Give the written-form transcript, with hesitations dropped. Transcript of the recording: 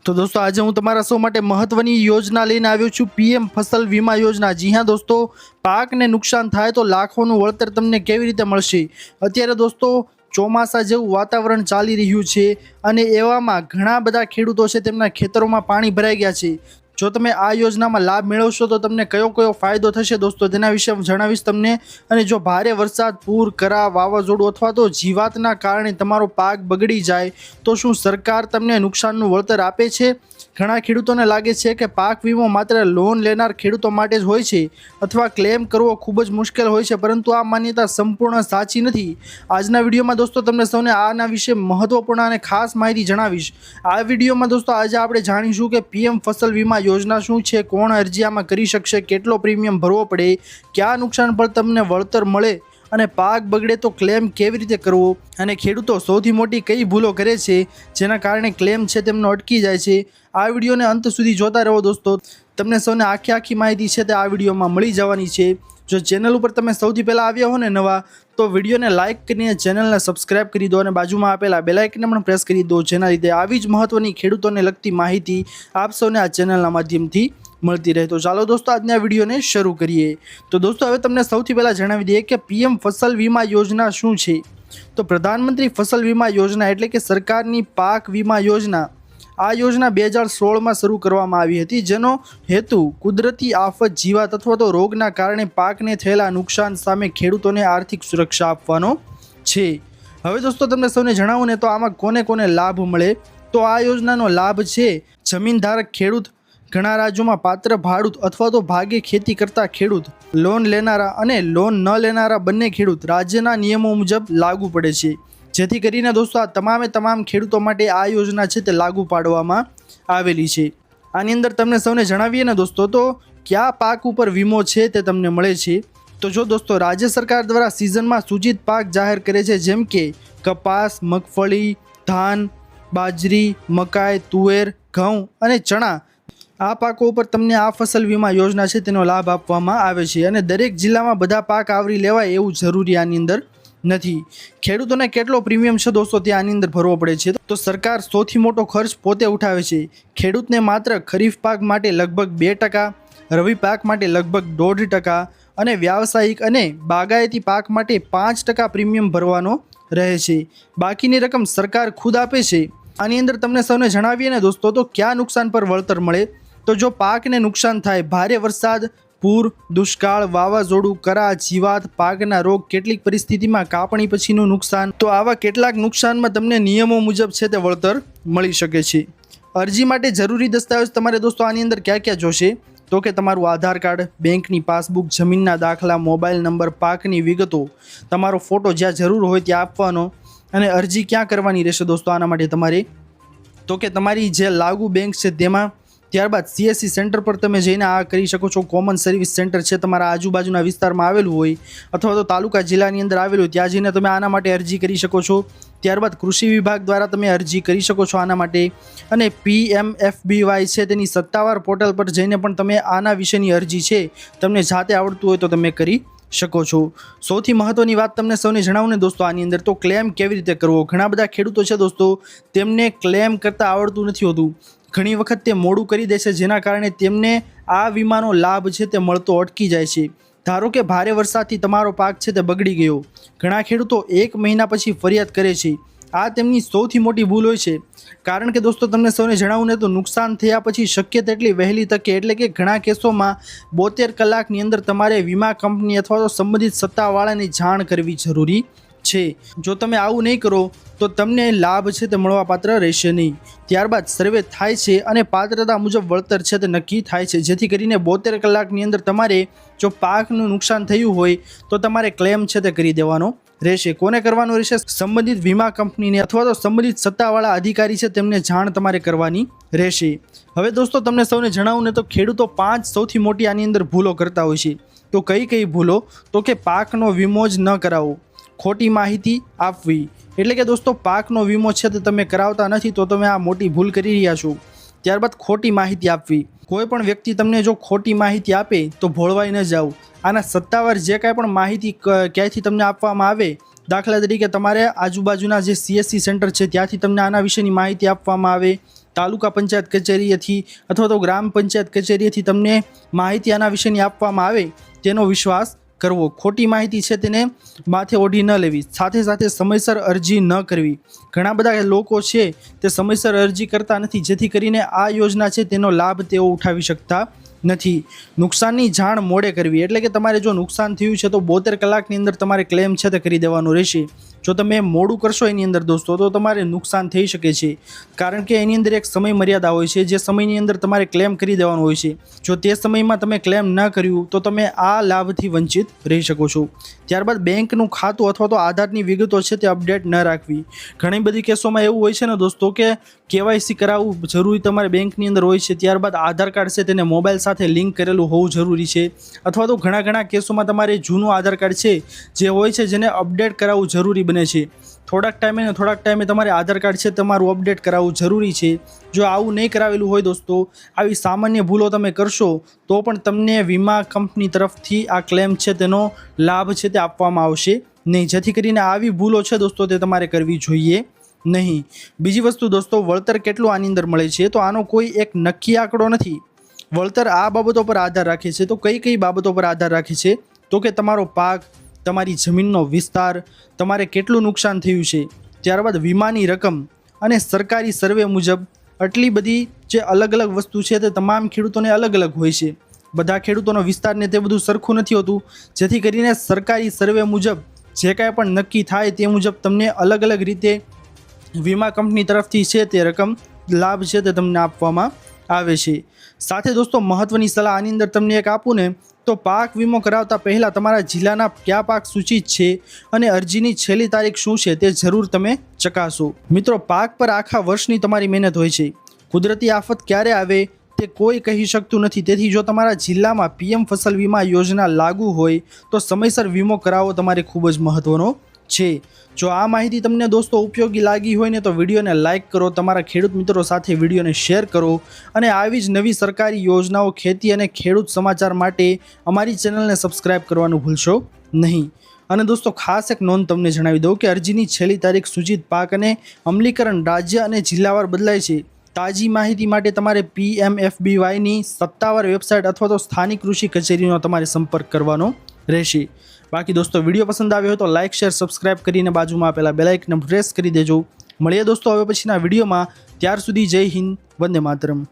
तो दोस्तों आज हूँ तमारा सौ माटे महत्वनी योजना लईने आव्यो छुं पीएम फसल वीमा योजना। जी हाँ दोस्तों, पाक ने नुकसान थाय तो लाखोनुं वळतर तमने केवी रीते मळशे। अत्यारे दोस्तों ચોમાસા જેવું વાતાવરણ ચાલી રહ્યું છે અને એવામાં ઘણા બધા ખેડૂતો છે તેમના ખેતરોમાં પાણી ભરાઈ ગયા છે। જો તમે આ યોજનામાં લાભ મેળવશો તો તમને કયો કયો ફાયદો થશે દોસ્તો તેના વિશે હું જણાવીશ તમને। અને જો ભારે વરસાદ, પૂર, કરા, વાવાઝોડું અથવા તો જીવાતના કારણે તમારો પાક બગડી જાય તો શું સરકાર તમને નુકસાનનું વળતર આપે છે? ઘણા ખેડૂતોને લાગે છે કે પાક વીમો માત્ર લોન લેનાર ખેડૂતો માટે જ હોય છે અથવા ક્લેમ કરવો ખૂબ જ મુશ્કેલ હોય છે, પરંતુ આ માન્યતા સંપૂર્ણ સાચી નથી। આજના વિડીયોમાં દોસ્તો તમને સૌને આના વિશે મહત્વપૂર્ણ અને ખાસ માહિતી જણાવીશ। આ વિડીયોમાં દોસ્તો આજે આપણે જાણીશું કે પીએમ ફસલ વીમા યોजना શું છે, કોણ અરજી આમાં કરી શકશે, કેટલો પ્રીમિયમ ભરવો પડે, કયા નુકસાન પર તમને વળતર મળે અને પાક બગડે તો ક્લેમ કેવી રીતે કરવો, અને ખેડૂતો સૌથી મોટી કઈ ભૂલો કરે છે જેના કારણે ક્લેમ છે તેમનો અટકી જાય છે। આ વિડીયોને અંત સુધી જોતા રહો દોસ્તો, તમને સૌને આખી માહિતી છે તે આ વિડીયોમાં મળી જવાની છે। જો ચેનલ ઉપર તમે સૌથી પહેલાં આવ્યા હો ને નવા, તો વિડીયોને લાઇક કરીને ચેનલને સબસ્ક્રાઇબ કરી દો અને બાજુમાં આપેલા બેલ આઇકનને પણ પ્રેસ કરી દો, જેના લીધે આવી જ મહત્વની ખેડૂતોને લગતી માહિતી આપ સૌને આ ચેનલના માધ્યમથી મળતી રહે। તો ચાલો દોસ્તો આજના વિડીયોને શરૂ કરીએ। તો દોસ્તો હવે તમને સૌથી પહેલાં જણાવી દઈએ કે પીએમ ફસલ વીમા યોजना શું છે। તો પ્રધાનમંત્રી ફસલ વીમા યોજના એટલે કે સરકારની પાક વીમા યોજના, આ યોજના 2016માં શરૂ કરવામાં આવી હતી, જેનો હેતુ કુદરતી આફત, જીવાત અથવા તો રોગના કારણે પાકને થયેલા નુકસાન સામે ખેડૂતોને આર્થિક સુરક્ષા આપવાનો છે। હવે દોસ્તો તમને સૌને જણાવું ને તો આમાં કોને કોને લાભ મળે, તો આ યોજનાનો લાભ છે જમીનધારક ખેડૂત, ઘણા રાજ્યોમાં પાત્ર ભાડૂત અથવા તો ભાગે ખેતી કરતા ખેડૂત, લોન લેનારા અને લોન ન લેનારા બંને ખેડૂત રાજ્યના નિયમો મુજબ લાગુ પડે છે। જેથી કરીને દોસ્તો આ તમામ ખેડૂતો માટે આ યોજના છે તે લાગુ પાડવામાં આવેલી છે। આની અંદર તમને સૌને જણાવીએ ને દોસ્તો, તો કયા પાક ઉપર વીમો છે તે તમને મળે છે। તો જો દોસ્તો રાજ્ય સરકાર દ્વારા સિઝનમાં સૂચિત પાક જાહેર કરે છે, જેમ કે કપાસ, મગફળી, ધાન, બાજરી, મકાઈ, તુવેર, ઘઉં અને ચણા, આ પાકો ઉપર તમને આ ફસલ વીમા યોજના છે તેનો લાભ આપવામાં આવે છે। અને દરેક જિલ્લામાં બધા પાક આવરી લેવાય એવું જરૂરી આની અંદર નથી। ખેડૂતોને કેટલો પ્રીમિયમ છે દોસ્તો તે આની અંદર ભરવો પડે છે, તો સરકાર સૌથી મોટો ખર્ચ પોતે ઉઠાવે છે। ખેડૂતને માત્ર ખરીફ પાક માટે લગભગ 2%, રવિ પાક માટે લગભગ 1.5% અને વ્યાવસાયિક અને બાગાયતી પાક માટે 5% પ્રીમિયમ ભરવાનો રહે છે। બાકીની રકમ સરકાર ખુદ આપે છે। આની અંદર તમને સૌને જણાવીએ ને દોસ્તો, તો કયા નુકસાન પર વળતર મળે, તો જો પાકને નુકસાન થાય, ભારે વરસાદ, પૂર, દુષ્કાળ, વાવાઝોડું, કરા, જીવાત, પાકના રોગ, કેટલીક પરિસ્થિતિમાં કાપણી પછીનું નુકસાન, તો આવા કેટલાક નુકસાનમાં તમને નિયમો મુજબ છે તે વળતર મળી શકે છે। અરજી માટે જરૂરી દસ્તાવેજ તમારે દોસ્તો આની અંદર ક્યાં જોશે, તો કે તમારું આધાર કાર્ડ, બેંકની પાસબુક, જમીનના દાખલા, મોબાઈલ નંબર, પાકની વિગતો, તમારો ફોટો જ્યાં જરૂર હોય ત્યાં આપવાનો। અને અરજી ક્યાં કરવાની રહેશે દોસ્તો આના માટે તમારે, તો કે તમારી જે લાગુ બેંક છે તેમાં, ત્યારબાદ CSC સેન્ટર પર તમે જઈને આ કરી શકો છો। કોમન સર્વિસ સેન્ટર છે તમારા આજુબાજુના વિસ્તારમાં આવેલું હોય અથવા તો તાલુકા જિલ્લાની અંદર આવેલું હોય, ત્યાં જઈને તમે આના માટે અરજી કરી શકો છો। ત્યારબાદ કૃષિ વિભાગ દ્વારા તમે અરજી કરી શકો છો આના માટે। અને PMFBY છે તેની સત્તાવાર પોર્ટલ પર જઈને પણ તમે આના વિશેની અરજી છે તમને જાતે આવડતું હોય તો તમે કરી શકો છો। સૌથી મહત્વની વાત તમને સૌને જણાવું ને દોસ્તો આની અંદર, તો ક્લેમ કેવી રીતે કરવો। ઘણા બધા ખેડૂતો છે દોસ્તો તેમને ક્લેમ કરતાં આવડતું નથી હોતું, ઘણી વખત તે મોડું કરી દે છે, જેના કારણે તેમને આ વીમાનો લાભ છે તે મળતો અટકી જાય છે। ધારો કે ભારે વરસાદથી તમારો પાક છે તે બગડી ગયો, ઘણા ખેડૂતો 1 મહિના પછી ફરિયાદ કરે છે। આ તેમની સૌથી મોટી ભૂલ હોય છે, કારણ કે દોસ્તો તમને સૌને જણાવું ને તો નુકસાન થયા પછી શક્ય તેટલી વહેલી તકે, એટલે કે ઘણા કેસોમાં 72 કલાકની અંદર તમારે વીમા કંપની અથવા તો સંબંધિત સત્તાવાળાની જાણ કરવી જરૂરી છે। જો તમે આવું નહીં કરો તો તમને લાભ છે તે મળવાપાત્ર રહેશે નહીં। ત્યારબાદ સર્વે થાય છે અને પાત્રતા મુજબ વળતર છે તે નક્કી થાય છે, જેથી કરીને 72 કલાકની અંદર તમારે જો પાકનું નુકસાન થયું હોય તો તમારે ક્લેમ છે તે કરી દેવાનો રહેશે। કોને કરવાનું રહેશે? સંબંધિત વીમા કંપનીને અથવા તો સંબંધિત સત્તાવાળા અધિકારી છે તેમને જાણ તમારે કરવાની રહેશે। હવે દોસ્તો તમને સૌને જણાવું ને તો ખેડૂતો 5 સૌથી મોટી આની અંદર ભૂલો કરતા હોય છે। તો કઈ ભૂલો, તો કે પાકનો વીમો જ ન કરાવો, ખોટી માહિતી આપવી, એટલે કે દોસ્તો પાકનો વીમો છે તે તમે કરાવતા નથી તો તમે આ મોટી ભૂલ કરી રહ્યા છો। ત્યારબાદ ખોટી માહિતી આપવી, કોઈ પણ વ્યક્તિ તમને જો ખોટી માહિતી આપે તો ભોળવાઈ ન જાઓ। આના સત્તાવાર જે કાંઈ પણ માહિતી ક્યાંયથી તમને આપવામાં આવે, દાખલા તરીકે તમારે આજુબાજુના જે CSC સેન્ટર છે ત્યાંથી તમને આના વિશેની માહિતી આપવામાં આવે, તાલુકા પંચાયત કચેરીએથી અથવા તો ગ્રામ પંચાયત કચેરીએથી તમને માહિતી આના વિશેની આપવામાં આવે તેનો વિશ્વાસ કરવો. ખોટી માહિતી છે તેને માથે ઓઢી ન લેવી. સાથે સાથે સમયસર અરજી ન કરવી. ઘણા બધા લોકો છે તે સમયસર અરજી કરતા નથી, જેથી કરીને આ યોજના છે તેનો લાભ તેઓ ઉઠાવી શકતા નથી. નુકસાનની જાણ મોડે કરવી, એટલે કે તમારે જો નુકસાન થયું છે તો 72 કલાકની અંદર તમારે ક્લેમ છે તે કરી દેવાનું રહેશે. જો તમે મોડું કરશો એની અંદર દોસ્તો તો તમારે નુકસાન થઈ શકે છે, કારણ કે એની અંદર એક સમય મર્યાદા હોય છે, જે સમયની અંદર તમારે ક્લેમ કરી દેવાનું હોય છે. જો તે સમયમાં તમે ક્લેમ ન કર્યું તો તમે આ લાભથી વંચિત રહી શકો છો. ત્યારબાદ બેંકનું ખાતું અથવા તો આધારની વિગતો છે તે અપડેટ ન રાખવી. ઘણી બધી કેસોમાં એવું હોય છે ને દોસ્તો કે KYC કરાવવું જરૂરી તમારે બેંકની અંદર હોય છે. ત્યારબાદ આધાર કાર્ડ છે તેને મોબાઈલ સાથે લિંક કરેલું હોવું જરૂરી છે, અથવા તો ઘણા કેસોમાં તમારે જૂનું આધાર કાર્ડ છે જે હોય છે જેને અપડેટ કરાવવું જરૂરી બને છે. થોડાક ટાઈમે તમારે આધાર કાર્ડ છે તમારું અપડેટ કરાવવું જરૂરી છે. જો આવું નહીં કરાવેલું હોય દોસ્તો, આવી સામાન્ય ભૂલો તમે કરશો તો પણ તમને વીમા કંપની તરફથી આ ક્લેમ છે તેનો લાભ છે તે આપવામાં આવશે નહીં. જેથી કરીને આવી ભૂલો છે દોસ્તો તે તમારે કરવી જોઈએ નહીં. બીજી વસ્તુ દોસ્તો, વળતર કેટલું આની અંદર મળે છે તો આનો કોઈ એક નક્કી આંકડો નથી. વળતર આ બાબતો પર આધાર રાખે છે. તો કઈ બાબતો પર આધાર રાખે છે તો કે તમારો પાક, તમારી જમીનનો વિસ્તાર, તમારે કેટલું નુકસાન થયું છે, ત્યારબાદ વીમાની રકમ અને સરકારી સર્વે મુજબ આટલી બધી જે અલગ વસ્તુ છે તે તમામ ખેડૂતોને અલગ હોય છે. બધા ખેડૂતોનો વિસ્તાર ને તે બધું સરખું નથી હોતું, જેથી કરીને સરકારી સર્વે મુજબ જે કાંઈ પણ નક્કી થાય તે મુજબ તમને અલગ રીતે વીમા કંપની તરફથી છે તે રકમ લાભ છે તે તમને આપવામાં આવે છે. સાથે દોસ્તો મહત્વની સલાહ આની અંદર તમને એક આપું ને તો પાક વીમો કરાવતા પહેલાં તમારા જિલ્લાના કયા પાક સૂચિત છે અને અરજીની છેલ્લી તારીખ શું છે તે જરૂર તમે ચકાસો. મિત્રો, પાક પર આખા વર્ષની તમારી મહેનત હોય છે. કુદરતી આફત ક્યારે આવે તે કોઈ કહી શકતું નથી. તેથી જો તમારા જિલ્લામાં PM ફસલ વીમા યોજના લાગુ હોય તો સમયસર વીમો કરાવવો તમારે ખૂબ જ મહત્વનો છે. જો આ માહિતી તમને દોસ્તો ઉપયોગી લાગી હોય ને તો વિડીયોને લાઇક કરો, તમારા ખેડૂત મિત્રો સાથે વિડીયોને શેર કરો અને આવી જ નવી સરકારી યોજનાઓ, ખેતી અને ખેડૂત સમાચાર માટે અમારી ચેનલને સબસ્ક્રાઇબ કરવાનું ભૂલશો નહીં. અને દોસ્તો ખાસ એક નોંધ તમને જણાવી દઉં કે અરજીની છેલ્લી તારીખ સૂચિત પાક અને અમલીકરણ રાજ્ય અને જિલ્લાવાર બદલાય છે. તાજી માહિતી માટે તમારે PMFBYની સત્તાવાર વેબસાઇટ અથવા તો સ્થાનિક કૃષિ કચેરીનો તમારે સંપર્ક કરવાનો રહેશે. બાકી દોસ્તો વિડીયો પસંદ આવ્યો હોય તો લાઇક, શેર, સબસ્ક્રાઇબ કરીને બાજુમાં આપેલા બેલ આઇકન પ્રેસ કરી દેજો. મળીએ દોસ્તો હવે પછીના વિડીયોમાં. ત્યાર સુધી જય હિન્દ, વંદે માતરમ.